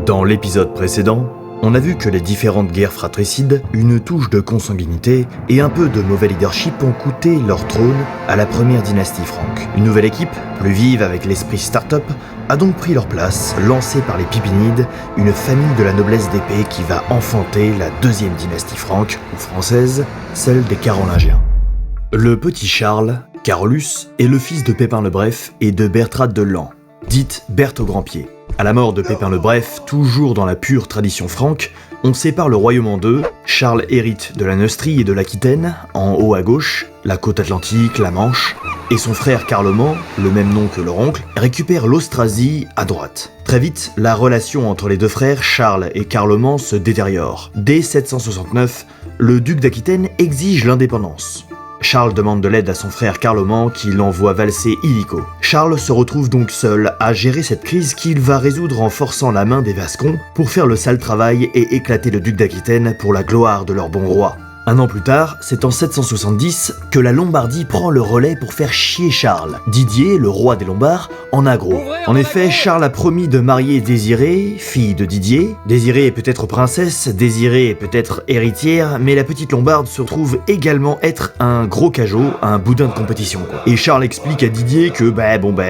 Dans l'épisode précédent, on a vu que les différentes guerres fratricides, une touche de consanguinité et un peu de mauvais leadership ont coûté leur trône à la première dynastie franque. Une nouvelle équipe, plus vive avec l'esprit start-up, a donc pris leur place, lancée par les Pipinides, une famille de la noblesse d'épée qui va enfanter la deuxième dynastie franque, ou française, celle des Carolingiens. Le petit Charles, Carolus, est le fils de Pépin le Bref et de Bertrade de Laon, dite Berthe au Grand-Pied. À la mort de Pépin le Bref, toujours dans la pure tradition franque, on sépare le royaume en deux. Charles hérite de la Neustrie et de l'Aquitaine, en haut à gauche, la côte atlantique, la Manche, et son frère Carloman, le même nom que leur oncle, récupère l'Austrasie à droite. Très vite, la relation entre les deux frères, Charles et Carloman, se détériore. Dès 769, le duc d'Aquitaine exige l'indépendance. Charles demande de l'aide à son frère Carloman qui l'envoie valser illico. Charles se retrouve donc seul à gérer cette crise qu'il va résoudre en forçant la main des Vascons pour faire le sale travail et éclater le duc d'Aquitaine pour la gloire de leur bon roi. Un an plus tard, c'est en 770 que la Lombardie prend le relais pour faire chier Charles. Didier, le roi des Lombards, en a gros. En effet, Charles a promis de marier Désirée, fille de Didier. Désirée est peut-être princesse, Désirée est peut-être héritière, mais la petite Lombarde se retrouve également être un gros cajot, un boudin de compétition, quoi. Et Charles explique à Didier que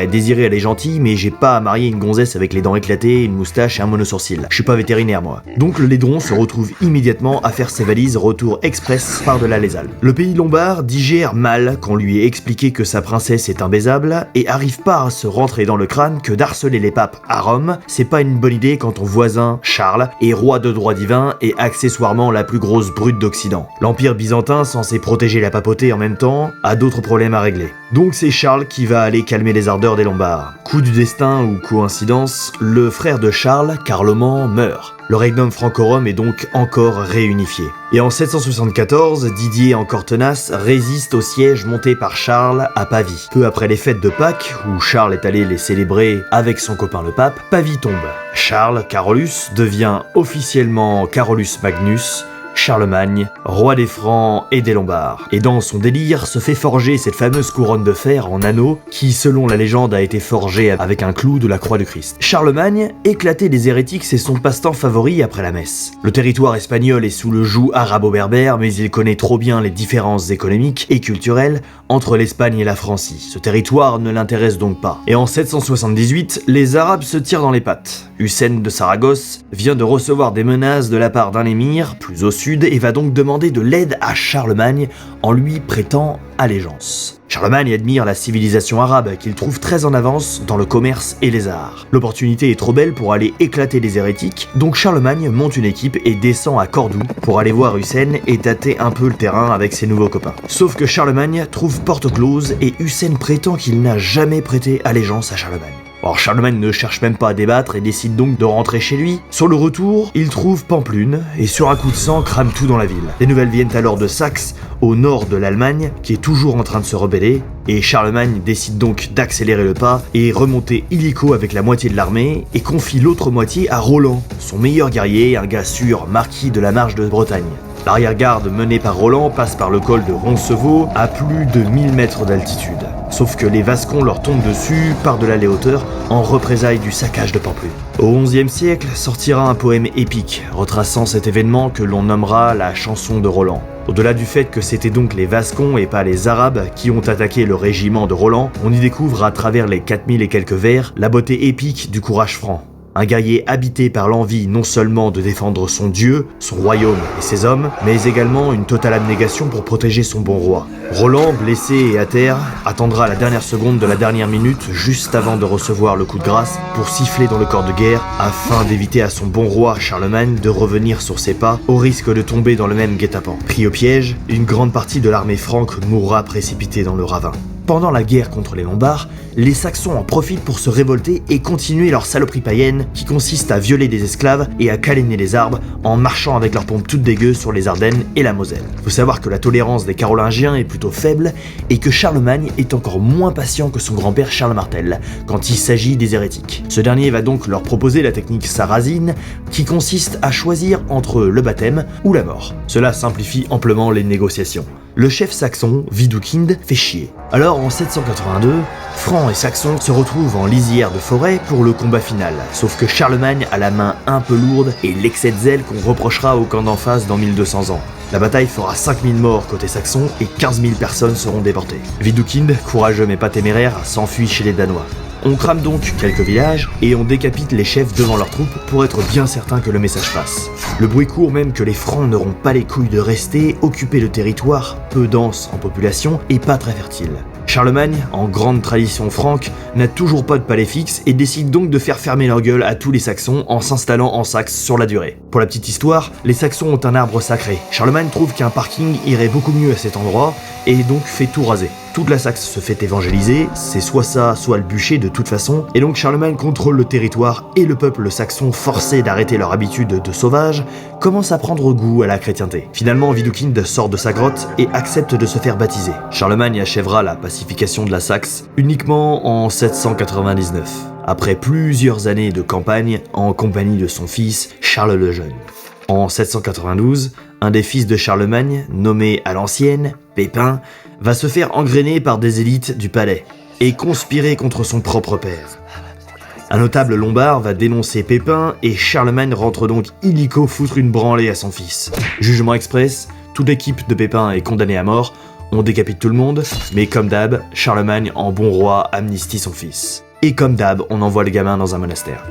Désirée elle est gentille, mais j'ai pas à marier une gonzesse avec les dents éclatées, une moustache et un monosourcil. Je suis pas vétérinaire moi. Donc le laidron se retrouve immédiatement à faire ses valises retour express par-delà les Alpes. Le pays lombard digère mal qu'on lui ait expliqué que sa princesse est imbaisable et arrive pas à se rentrer dans le crâne que d'harceler les papes à Rome, c'est pas une bonne idée quand ton voisin, Charles, est roi de droit divin et accessoirement la plus grosse brute d'Occident. L'Empire byzantin, censé protéger la papauté en même temps, a d'autres problèmes à régler. Donc c'est Charles qui va aller calmer les ardeurs des Lombards. Coup du destin ou coïncidence, le frère de Charles, Carloman, meurt. Le regnum franco-rome est donc encore réunifié. Et en 774, Didier, encore tenace, résiste au siège monté par Charles à Pavie. Peu après les fêtes de Pâques, où Charles est allé les célébrer avec son copain le pape, Pavie tombe. Charles, Carolus, devient officiellement Carolus Magnus, Charlemagne, roi des Francs et des Lombards. Et dans son délire, se fait forger cette fameuse couronne de fer en anneau qui, selon la légende, a été forgée avec un clou de la croix du Christ. Charlemagne, éclater des hérétiques, c'est son passe-temps favori après la messe. Le territoire espagnol est sous le joug arabo-berbère, mais il connaît trop bien les différences économiques et culturelles entre l'Espagne et la Francie. Ce territoire ne l'intéresse donc pas. Et en 778, les Arabes se tirent dans les pattes. Hussein de Saragosse vient de recevoir des menaces de la part d'un émir, plus au sud, et va donc demander de l'aide à Charlemagne en lui prêtant allégeance. Charlemagne admire la civilisation arabe qu'il trouve très en avance dans le commerce et les arts. L'opportunité est trop belle pour aller éclater les hérétiques, donc Charlemagne monte une équipe et descend à Cordoue pour aller voir Hussein et tâter un peu le terrain avec ses nouveaux copains. Sauf que Charlemagne trouve porte close et Hussein prétend qu'il n'a jamais prêté allégeance à Charlemagne. Or Charlemagne ne cherche même pas à débattre et décide donc de rentrer chez lui. Sur le retour, il trouve Pampelune et sur un coup de sang crame tout dans la ville. Les nouvelles viennent alors de Saxe, au nord de l'Allemagne, qui est toujours en train de se rebeller, et Charlemagne décide donc d'accélérer le pas et remonter illico avec la moitié de l'armée et confie l'autre moitié à Roland, son meilleur guerrier, un gars sûr, marquis de la Marche de Bretagne. L'arrière-garde menée par Roland passe par le col de Roncevaux à plus de 1000 mètres d'altitude. Sauf que les Vascons leur tombent dessus par-delà les hauteurs en représailles du saccage de Pampelune. Au XIe siècle sortira un poème épique retraçant cet événement que l'on nommera la chanson de Roland. Au-delà du fait que c'était donc les Vascons et pas les Arabes qui ont attaqué le régiment de Roland, on y découvre à travers les 4000 et quelques vers la beauté épique du courage franc. Un guerrier habité par l'envie non seulement de défendre son dieu, son royaume et ses hommes, mais également une totale abnégation pour protéger son bon roi. Roland, blessé et à terre, attendra la dernière seconde de la dernière minute, juste avant de recevoir le coup de grâce, pour siffler dans le corps de guerre, afin d'éviter à son bon roi Charlemagne de revenir sur ses pas, au risque de tomber dans le même guet-apens. Pris au piège, une grande partie de l'armée franque mourra précipitée dans le ravin. Pendant la guerre contre les Lombards, les Saxons en profitent pour se révolter et continuer leur saloperie païenne qui consiste à violer des esclaves et à câliner les arbres en marchant avec leurs pompes toutes dégueu sur les Ardennes et la Moselle. Faut savoir que la tolérance des Carolingiens est plutôt faible et que Charlemagne est encore moins patient que son grand-père Charles Martel quand il s'agit des hérétiques. Ce dernier va donc leur proposer la technique sarrasine qui consiste à choisir entre le baptême ou la mort. Cela simplifie amplement les négociations. le chef saxon, Widukind, fait chier. Alors en 782, Francs et Saxons se retrouvent en lisière de forêt pour le combat final, sauf que Charlemagne a la main un peu lourde et l'excès de zèle qu'on reprochera au camp d'en face dans 1200 ans. La bataille fera 5000 morts côté saxon et 15 000 personnes seront déportées. Widukind, courageux mais pas téméraire, s'enfuit chez les Danois. On crame donc quelques villages et on décapite les chefs devant leurs troupes pour être bien certain que le message passe. Le bruit court même que les Francs n'auront pas les couilles de rester, occuper le territoire, peu dense en population et pas très fertile. Charlemagne, en grande tradition franque, n'a toujours pas de palais fixe et décide donc de faire fermer leur gueule à tous les Saxons en s'installant en Saxe sur la durée. Pour la petite histoire, les Saxons ont un arbre sacré. Charlemagne trouve qu'un parking irait beaucoup mieux à cet endroit et donc fait tout raser. Toute la Saxe se fait évangéliser, c'est soit ça, soit le bûcher de toute façon, et donc Charlemagne contrôle le territoire et le peuple saxon, forcé d'arrêter leur habitude de sauvage, commence à prendre goût à la chrétienté. Finalement, Widukind sort de sa grotte et accepte de se faire baptiser. Charlemagne achèvera la pacification de la Saxe uniquement en 799, après plusieurs années de campagne en compagnie de son fils Charles le Jeune. En 792, un des fils de Charlemagne, nommé à l'ancienne, Pépin, va se faire engrainer par des élites du palais et conspirer contre son propre père. Un notable lombard va dénoncer Pépin et Charlemagne rentre donc illico foutre une branlée à son fils. Jugement express, toute l'équipe de Pépin est condamnée à mort, on décapite tout le monde, mais comme d'hab, Charlemagne en bon roi amnistie son fils. Et comme d'hab, on envoie le gamin dans un monastère.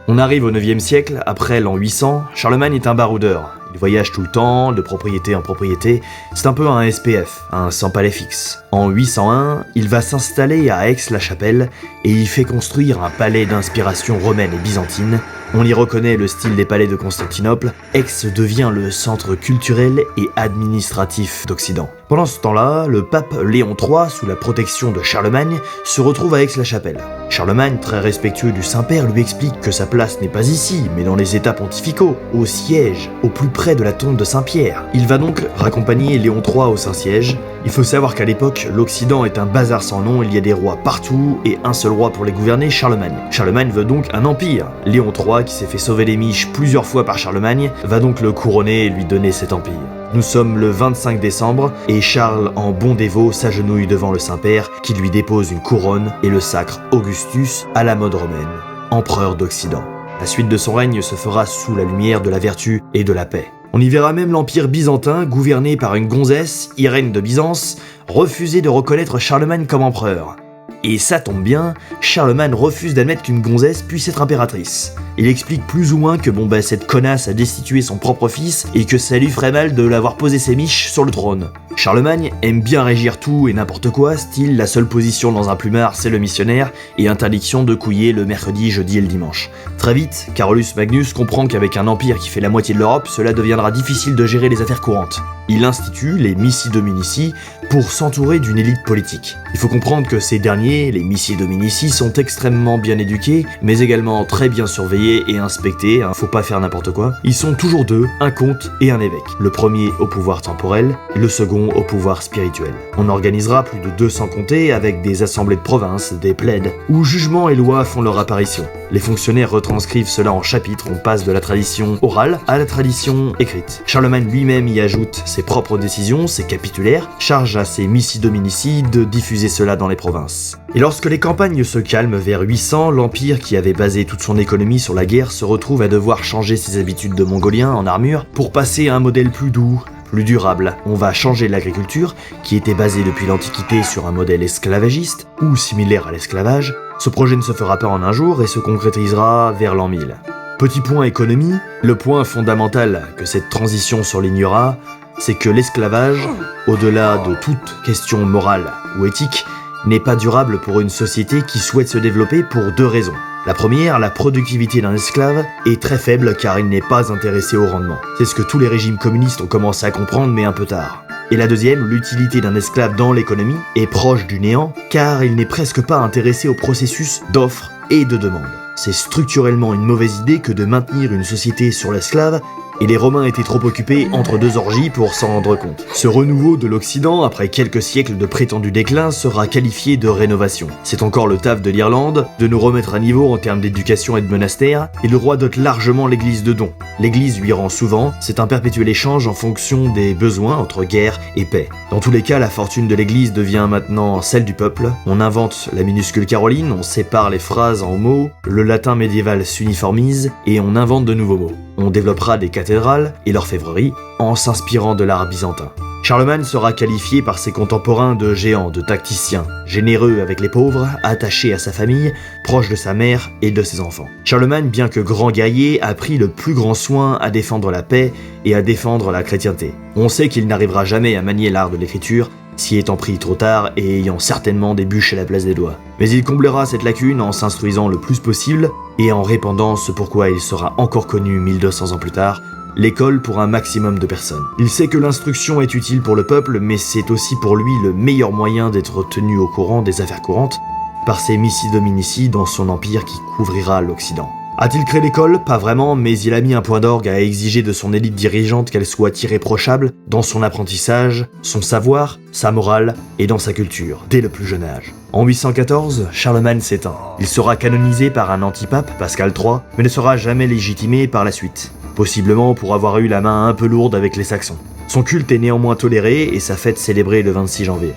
On arrive au 9e siècle, après l'an 800, Charlemagne est un baroudeur. Il voyage tout le temps, de propriété en propriété, c'est un peu un SPF, un sans palais fixe. En 801, il va s'installer à Aix-la-Chapelle et y fait construire un palais d'inspiration romaine et byzantine. On y reconnaît le style des palais de Constantinople. Aix devient le centre culturel et administratif d'Occident. Pendant ce temps-là, le pape Léon III, sous la protection de Charlemagne, se retrouve à Aix-la-Chapelle. Charlemagne, très respectueux du Saint-Père, lui explique que sa place n'est pas ici, mais dans les États pontificaux, au siège, au plus près de la tombe de Saint-Pierre. Il va donc raccompagner Léon III au Saint-Siège. Il faut savoir qu'à l'époque, l'Occident est un bazar sans nom, il y a des rois partout et un seul roi pour les gouverner, Charlemagne. Charlemagne veut donc un empire. Léon III, qui s'est fait sauver les miches plusieurs fois par Charlemagne, va donc le couronner et lui donner cet empire. Nous sommes le 25 décembre et Charles, en bon dévot, s'agenouille devant le Saint-Père qui lui dépose une couronne et le sacre Augustus à la mode romaine, empereur d'Occident. La suite de son règne se fera sous la lumière de la vertu et de la paix. On y verra même l'Empire byzantin, gouverné par une gonzesse, Irène de Byzance, refuser de reconnaître Charlemagne comme empereur. Et ça tombe bien, Charlemagne refuse d'admettre qu'une gonzesse puisse être impératrice. Il explique plus ou moins que cette connasse a destitué son propre fils et que ça lui ferait mal de l'avoir posé ses miches sur le trône. Charlemagne aime bien régir tout et n'importe quoi, style la seule position dans un plumard c'est le missionnaire et interdiction de couiller le mercredi, jeudi et le dimanche. Très vite, Carolus Magnus comprend qu'avec un empire qui fait la moitié de l'Europe, cela deviendra difficile de gérer les affaires courantes. Il institue les missi dominici pour s'entourer d'une élite politique. Il faut comprendre que ces derniers, les missi dominici, sont extrêmement bien éduqués, mais également très bien surveillés et inspectés, faut pas faire n'importe quoi. Ils sont toujours deux, un comte et un évêque. Le premier au pouvoir temporel, le second au pouvoir spirituel. On organisera plus de 200 comtés avec des assemblées de province, des plaids, où jugements et lois font leur apparition. Les fonctionnaires retranscrivent cela en chapitres, on passe de la tradition orale à la tradition écrite. Charlemagne lui-même y ajoute ses propres décisions, ses capitulaires, charge à ses missi dominici de diffuser cela dans les provinces. Et lorsque les campagnes se calment vers 800, l'Empire qui avait basé toute son économie sur la guerre se retrouve à devoir changer ses habitudes de mongolien en armure pour passer à un modèle plus doux, plus durable. On va changer l'agriculture, qui était basée depuis l'Antiquité sur un modèle esclavagiste, ou similaire à l'esclavage. Ce projet ne se fera pas en un jour et se concrétisera vers l'an 1000. Petit point économie, le point fondamental que cette transition surlignera, c'est que l'esclavage, au-delà de toute question morale ou éthique, n'est pas durable pour une société qui souhaite se développer pour deux raisons. La première, la productivité d'un esclave est très faible car il n'est pas intéressé au rendement. C'est ce que tous les régimes communistes ont commencé à comprendre mais un peu tard. Et la deuxième, l'utilité d'un esclave dans l'économie est proche du néant car il n'est presque pas intéressé au processus d'offre et de demande. C'est structurellement une mauvaise idée que de maintenir une société sur l'esclave et les Romains étaient trop occupés entre deux orgies pour s'en rendre compte. Ce renouveau de l'Occident, après quelques siècles de prétendu déclin, sera qualifié de rénovation. C'est encore le taf de l'Irlande, de nous remettre à niveau en termes d'éducation et de monastères, et le roi dote largement l'église de dons. l'Église lui rend souvent, c'est un perpétuel échange en fonction des besoins entre guerre et paix. Dans tous les cas, la fortune de l'Église devient maintenant celle du peuple. On invente la minuscule Caroline, on sépare les phrases en mots, le latin médiéval s'uniformise et on invente de nouveaux mots. On développera des cathédrales et l'orfèvrerie en s'inspirant de l'art byzantin. Charlemagne sera qualifié par ses contemporains de géant, de tacticien, généreux avec les pauvres, attaché à sa famille, proche de sa mère et de ses enfants. Charlemagne, bien que grand guerrier, a pris le plus grand soin à défendre la paix et à défendre la chrétienté. On sait qu'il n'arrivera jamais à manier l'art de l'écriture, s'y étant pris trop tard et ayant certainement des bûches à la place des doigts. Mais il comblera cette lacune en s'instruisant le plus possible et en répandant ce pourquoi il sera encore connu 1200 ans plus tard, l'école pour un maximum de personnes. Il sait que l'instruction est utile pour le peuple, mais c'est aussi pour lui le meilleur moyen d'être tenu au courant des affaires courantes par ses missi dominici dans son empire qui couvrira l'Occident. A-t-il créé l'école? Pas vraiment, mais il a mis un point d'orgue à exiger de son élite dirigeante qu'elle soit irréprochable dans son apprentissage, son savoir, sa morale et dans sa culture, dès le plus jeune âge. En 814, Charlemagne s'éteint. Il sera canonisé par un antipape, Pascal III, mais ne sera jamais légitimé par la suite, possiblement pour avoir eu la main un peu lourde avec les Saxons. Son culte est néanmoins toléré et sa fête célébrée le 26 janvier.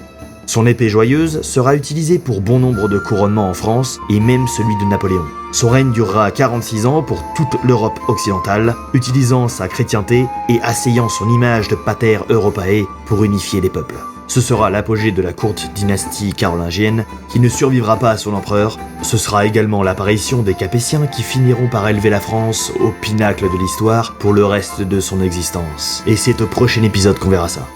Son épée joyeuse sera utilisée pour bon nombre de couronnements en France et même celui de Napoléon. Son règne durera 46 ans pour toute l'Europe occidentale, utilisant sa chrétienté et asseyant son image de pater Europae pour unifier les peuples. Ce sera l'apogée de la courte dynastie carolingienne qui ne survivra pas à son empereur. Ce sera également l'apparition des Capétiens qui finiront par élever la France au pinacle de l'histoire pour le reste de son existence. Et c'est au prochain épisode qu'on verra ça.